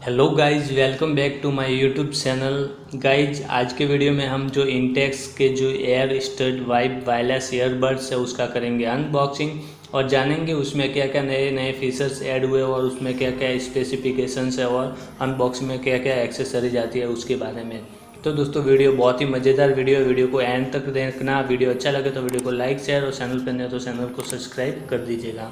Hello guys, welcome back to my YouTube channel. Guys आज के video में हम जो इंटेक्स के जो air stud vibe wireless earbuds है उसका करेंगे अनबॉक्सिंग और जानेंगे उसमें क्या क्या नए नए फीचर्स ऐड हुए और उसमें क्या क्या स्पेसिफिकेशंस है और अनबॉक्सिंग में क्या क्या एक्सेसरीज आती है उसके बारे में। तो दोस्तों वीडियो बहुत ही मज़ेदार वीडियो को एंड तक देखना। वीडियो अच्छा लगे तो वीडियो को लाइक शेयर और चैनल पर नए तो चैनल को सब्सक्राइब कर दीजिएगा।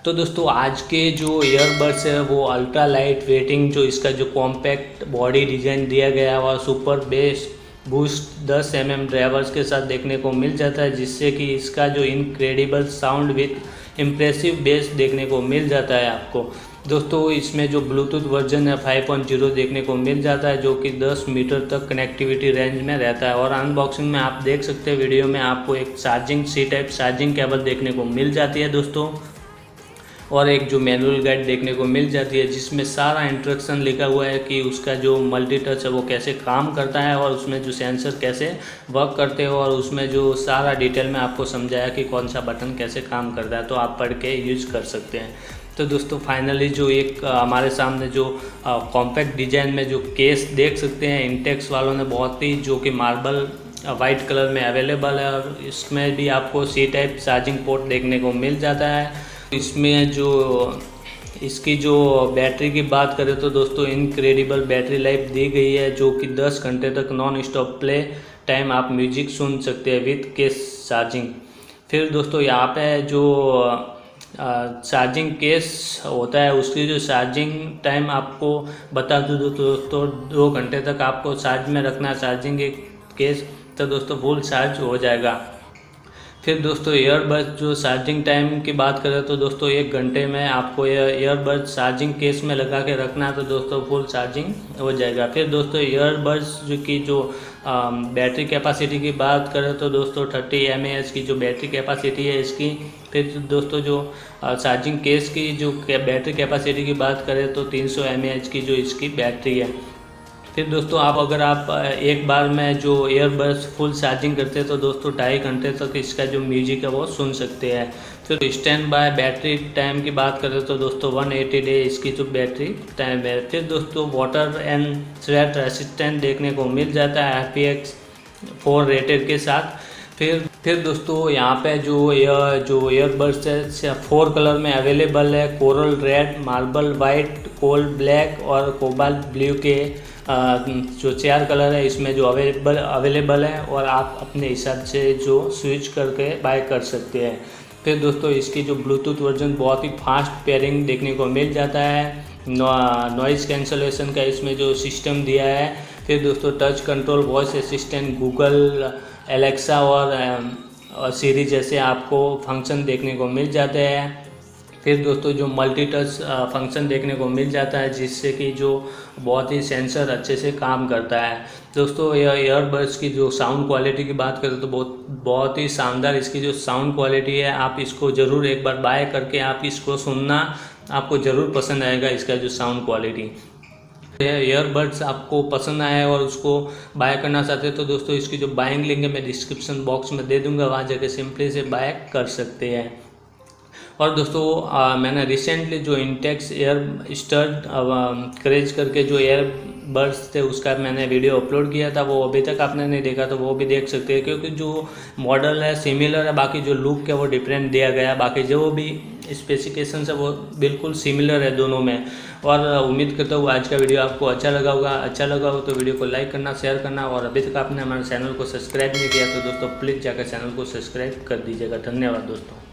तो दोस्तों आज के जो ईयरबड्स है वो अल्ट्रा लाइट वेटिंग, जो इसका जो कॉम्पैक्ट बॉडी डिज़ाइन दिया गया है और super base boost 10 mm drivers के साथ देखने को मिल जाता है, जिससे कि इसका जो incredible sound with impressive base देखने को मिल जाता है आपको। दोस्तों इसमें जो ब्लूटूथ वर्जन है 5.0 देखने को मिल जाता है, जो कि 10 मीटर तक कनेक्टिविटी रेंज में रहता है। और अनबॉक्सिंग में आप देख सकते हैं वीडियो में आपको एक charging C type charging cable देखने को मिल जाती है दोस्तों, और एक जो मैनुअल गाइड देखने को मिल जाती है जिसमें सारा इंस्ट्रक्शन लिखा हुआ है कि उसका जो मल्टी टच है वो कैसे काम करता है और उसमें जो सेंसर कैसे वर्क करते हो, और उसमें जो सारा डिटेल में आपको समझाया कि कौन सा बटन कैसे काम करता है, तो आप पढ़ के यूज कर सकते हैं। तो दोस्तों फाइनली जो एक हमारे सामने जो कॉम्पैक्ट डिजाइन में जो केस देख सकते हैं इंटेक्स वालों ने, बहुत ही जो कि मार्बल वाइट कलर में अवेलेबल है, और इसमें भी आपको सी टाइप चार्जिंग पोर्ट देखने को मिल जाता है। इसमें जो इसकी जो बैटरी की बात करें तो दोस्तों इनक्रेडिबल बैटरी लाइफ दी गई है, जो कि 10 घंटे तक नॉन स्टॉप प्ले टाइम आप म्यूजिक सुन सकते हैं विथ केस चार्जिंग। फिर दोस्तों यहाँ पे जो चार्जिंग केस होता है उसकी जो चार्जिंग टाइम आपको बता दूँ दोस्तों 2 घंटे तक आपको चार्ज में रखना चार्जिंग केस, तो दोस्तों फुल चार्ज हो जाएगा। फिर दोस्तों ईयरबड्स जो चार्जिंग टाइम की बात करें तो दोस्तों 1 घंटे में आपको यह ईयरबड्स चार्जिंग केस में लगा के रखना है, तो दोस्तों फुल चार्जिंग हो जाएगा। फिर दोस्तों ईयरबड्स की जो बैटरी कैपेसिटी की बात करें तो दोस्तों 30 mAh की जो बैटरी कैपेसिटी है इसकी। फिर दोस्तों जो चार्जिंग केस की जो बैटरी कैपेसिटी की बात करें तो 300 mAh की जो इसकी बैटरी है। फिर दोस्तों अगर आप एक बार में जो ईयरबड्स फुल चार्जिंग करते हैं तो दोस्तों 2.5 घंटे तक इसका जो म्यूजिक है वो सुन सकते हैं। फिर स्टैंड बाय बैटरी टाइम की बात करें तो दोस्तों 180 डे इसकी जो बैटरी टाइम है। फिर दोस्तों वाटर एंड स्वेट रेसिस्टेंट देखने को मिल जाता है IPX4 रेटेड के साथ। फिर दोस्तों यहाँ पे जो ईयरबड्स है 4 कलर में अवेलेबल है, कोरल रेड, मार्बल वाइट, कोल ब्लैक और कोबाल्ट ब्लू के जो 4 कलर है इसमें जो अवेलेबल है, और आप अपने हिसाब से जो स्विच करके बाय कर सकते हैं। फिर दोस्तों इसकी जो ब्लूटूथ वर्जन बहुत ही फास्ट पेयरिंग देखने को मिल जाता है, नॉइज़ कैंसलेशन का इसमें जो सिस्टम दिया है। फिर दोस्तों touch control voice assistant, Google, Alexa और सीरी जैसे आपको फंक्शन देखने को मिल जाते हैं। फिर दोस्तों जो मल्टी टच फंक्शन देखने को मिल जाता है, जिससे कि जो बहुत ही सेंसर अच्छे से काम करता है। दोस्तों यह ईयरबड्स की जो साउंड क्वालिटी की बात करें तो बहुत ही शानदार इसकी जो साउंड क्वालिटी है। आप इसको ज़रूर एक बार बाय करके आप इसको सुनना, आपको ज़रूर पसंद आएगा इसका जो साउंड क्वालिटी। ईयरबड्स आपको पसंद आए और उसको बाय करना चाहते हैं तो दोस्तों इसकी जो बाइंग लिंक है मैं डिस्क्रिप्शन बॉक्स में दे दूंगा, वहाँ जाकर सिंपली से बाय कर सकते हैं। और दोस्तों मैंने रिसेंटली जो इंटेक्स एयर स्टड क्रेज करके जो ईयरबड्स थे उसका मैंने वीडियो अपलोड किया था, वो अभी तक आपने नहीं देखा तो वो भी देख सकते हैं, क्योंकि जो मॉडल है सिमिलर है, बाकी जो लुक है वो डिफरेंट दिया गया, बाकी जो भी स्पेसिफिकेशंस है वो बिल्कुल सिमिलर है दोनों में। और उम्मीद करता हूँ आज का वीडियो आपको अच्छा लगा हो तो वीडियो को लाइक करना, शेयर करना, और अभी तक आपने हमारे चैनल को सब्सक्राइब नहीं किया तो दोस्तों प्लीज़ जाकर चैनल को सब्सक्राइब कर दीजिएगा। धन्यवाद दोस्तों।